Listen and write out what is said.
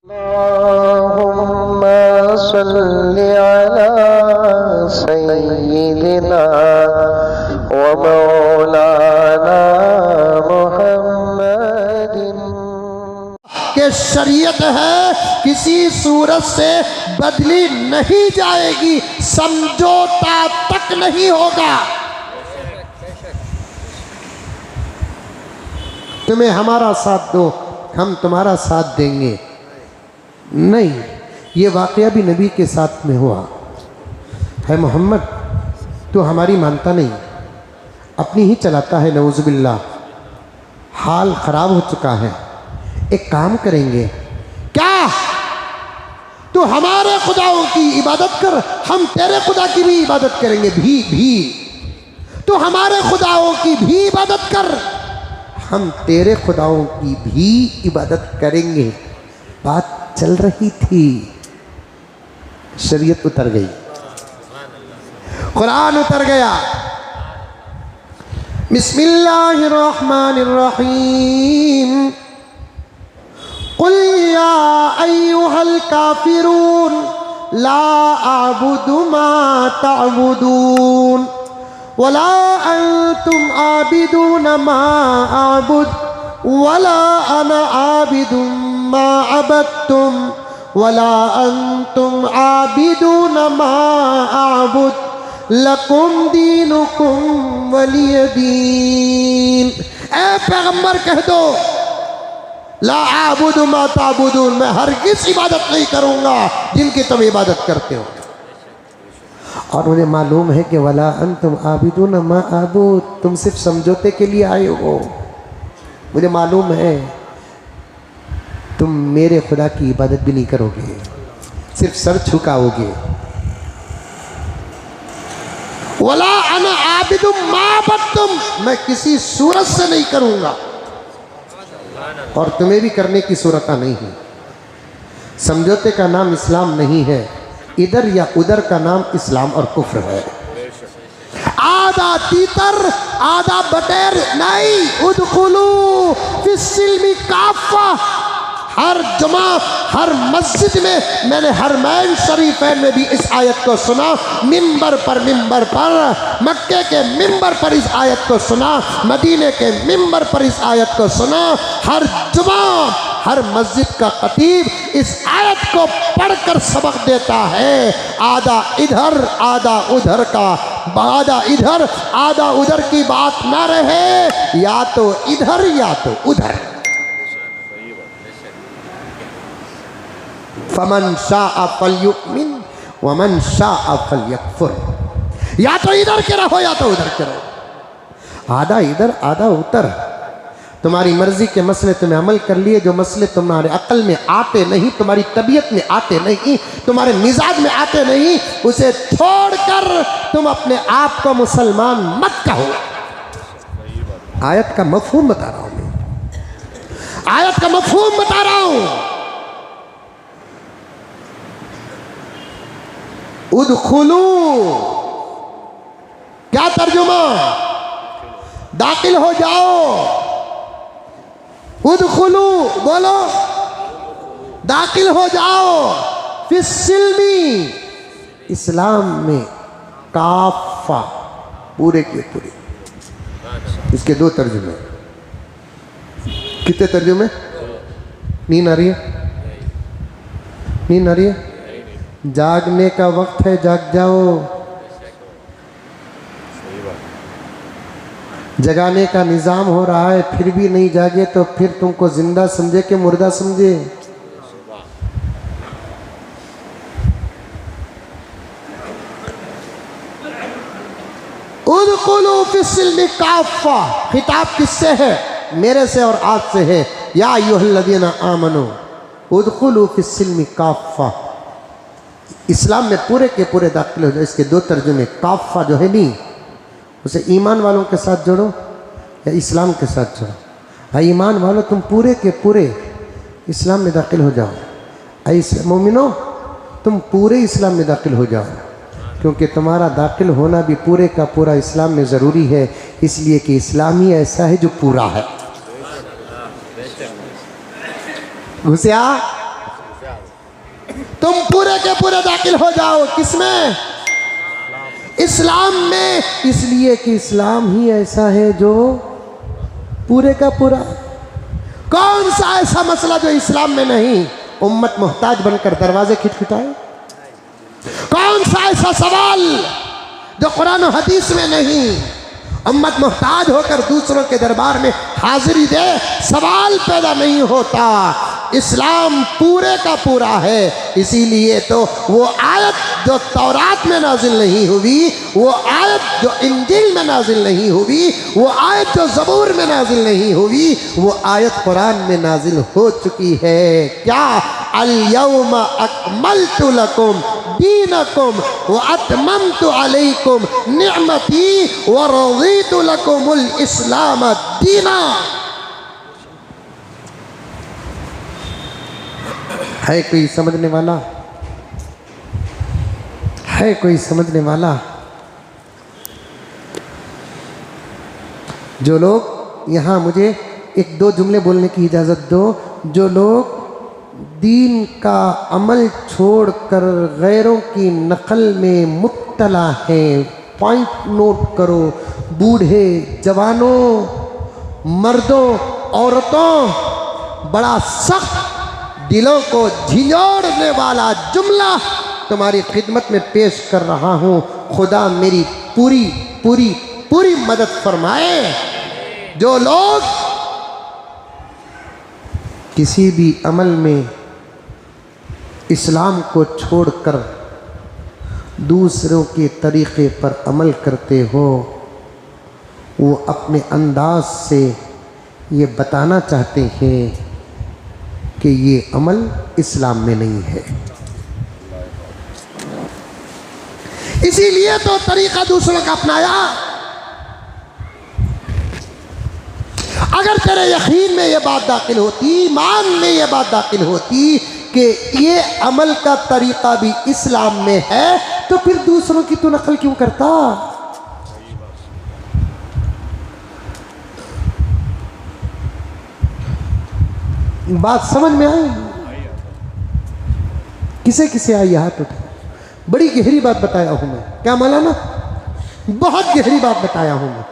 अल्लाहुम्मा सल्लि अला सय्यिदिना व मौलाना मुहम्मदिन। कि शरीयत है किसी सूरत से बदली नहीं जाएगी, समझौता तक नहीं होगा। तुम्हें हमारा साथ दो, हम तुम्हारा साथ देंगे, नहीं। ये वाक़या भी नबी के साथ में हुआ है। मोहम्मद तो हमारी मानता नहीं, अपनी ही चलाता है, नऊज़ुबिल्लाह। हाल ख़राब हो चुका है। एक काम करेंगे, क्या तू हमारे खुदाओं की इबादत कर, हम तेरे खुदा की भी इबादत करेंगे। भी तू हमारे खुदाओं की भी इबादत कर, हम तेरे खुदाओं की भी इबादत करेंगे। बात चल रही थी, शरीयत उतर गई, कुरान उतर गया। बिस्मिल्लाहिर्रहमानिर्रहीम। कुल या अय्युहल काफिरून ला अअबुदु मा तअबुदून वला अंतुम आबिदून मा अअबुद वला अना आबिदुम मा अबदतुम वला अंतुम आबिदून मा अअबुद लकुम दीनुकुम वलिय दीन। ए पैगंबर कह दो, ला आबुदु मा ताबुदून, मैं हरगिज़ इबादत नहीं करूँगा जिनकी तुम इबादत करते हो। और उन्हें मालूम है कि वला अंतुम आबिदून मा आबुद, तुम सिर्फ समझौते के लिए आए हो। मुझे मालूम है तुम मेरे खुदा की इबादत भी नहीं करोगे, सिर्फ सर झुकाओगे। वला अना आबिदुम मा अबदतुम, मैं किसी सूरत से नहीं करूँगा और तुम्हें भी करने की सूरत नहीं है। समझौते का नाम इस्लाम नहीं है, इधर या उधर का नाम इस्लाम और कुफ्र है। आधा तीतर आधा बटेर नहीं। उदखुलू फिस्सिल्मी काफ़ा। हर जुमा हर मस्जिद में, मैंने हरमैन शरीफैन में भी इस आयत को सुना, मिंबर पर मक्के के मिंबर पर इस आयत को सुना, मदीने के मिंबर पर इस आयत को सुना। हर जुमा हर मस्जिद का खतीब इस आयत को पढ़कर सबक देता है। आधा इधर आधा उधर का, आधा इधर आधा उधर की बात ना रहे, या तो इधर या तो उधर। फमन शाअ फलयुमिन वमन शाअ फलयकफुर। या तो इधर के रहो या तो उधर के रहो, आधा इधर आधा उधर। तुम्हारी मर्जी के मसले तुम्हें अमल कर लिए, जो मसले तुम्हारे अक्ल में आते नहीं, तुम्हारी तबीयत में आते नहीं, तुम्हारे मिजाज में आते नहीं, उसे छोड़कर तुम अपने आप को मुसलमान मत कहो। आयत का मफहूम बता रहा हूं मैं, आयत का मफहूम बता रहा हूं। उदखुलू, क्या तर्जुमा? दाखिल हो जाओ। उदखुलू बोलो, दाखिल हो जाओ। फिस्सिल्मी, इस्लाम में, काफा, पूरे के पूरे। इसके दो तर्जुमे। कितने तर्जुमे? नींद आ रही है? नींद आ रही है? जागने का वक्त है, जाग जाओ। जगाने का निज़ाम हो रहा है, फिर भी नहीं जागे तो फिर तुमको जिंदा समझे कि मुर्दा समझे? उदखुलू फिस्सिल्मी काफ़ा। खिताब किससे है? मेरे से और आप से है। या अय्युहल्लज़ीना आमनू उदखुलू फिस्सिल्मी काफ़ा, इस्लाम में पूरे के पूरे दाखिल हो जाए। इसके दो तर्जुमे। काफ़ा जो है नहीं, उसे ईमान वालों के साथ जोड़ो या इस्लाम के साथ जोड़ो। भाई ईमान वालों, तुम पूरे के पूरे इस्लाम में दाखिल हो जाओ। ऐसे मोमिनो, तुम पूरे इस्लाम में दाखिल हो जाओ, क्योंकि तुम्हारा दाखिल होना भी पूरे का पूरा इस्लाम में ज़रूरी है, इसलिए कि इस्लाम ही ऐसा है जो पूरा है। घुसिया तुम पूरे के पूरे दाखिल हो जाओ। किसमें? इस्लाम में। इसलिए कि इस्लाम ही ऐसा है जो पूरे का पूरा। कौन सा ऐसा मसला जो इस्लाम में नहीं? उम्मत मोहताज बनकर दरवाजे खिटखिटाए। कौन सा ऐसा सवाल जो कुरान और हदीस में नहीं? उम्मत मोहताज होकर दूसरों के दरबार में हाजिरी दे, सवाल पैदा नहीं होता। इस्लाम पूरे का पूरा है। इसीलिए तो वो आयत जो तौरात में नाजिल नहीं हुई, वो आयत जो इंजील में नाजिल नहीं हुई, वो आयत जो ज़बूर में नाजिल नहीं हुई, वो आयत कुरान में नाजिल हो चुकी है। क्या? अल यौमा अकमलतु लकुम दीनकुम व अतममतु अलैकुम निअमती व रज़ीतु लकुमुल इस्लाम दीना। है कोई समझने वाला? है कोई समझने वाला? जो लोग, यहाँ मुझे एक दो जुमले बोलने की इजाज़त दो। जो लोग दीन का अमल छोड़कर गैरों की नकल में मुब्तला हैं, पॉइंट नोट करो। बूढ़े, जवानों, मर्दों, औरतों, बड़ा सख्त, दिलों को झिंझोड़ने वाला जुमला तुम्हारी खिदमत में पेश कर रहा हूँ। खुदा मेरी पूरी पूरी पूरी मदद फरमाए। जो लोग किसी भी अमल में इस्लाम को छोड़कर दूसरों के तरीक़े पर अमल करते हो, वो अपने अंदाज से ये बताना चाहते हैं कि ये अमल इस्लाम में नहीं है। इसीलिए तो तरीक़ा दूसरों का अपनाया। अगर तेरे यकीन में ये बात दाखिल होती, ईमान में ये बात दाखिल होती कि ये अमल का तरीक़ा भी इस्लाम में है, तो फिर दूसरों की तो नकल क्यों करता? बात समझ में आई? किसे किसे आई? हाथ उठा। बड़ी गहरी बात बताया हूं मैं। क्या मौलाना? बहुत गहरी बात बताया हूं मैं।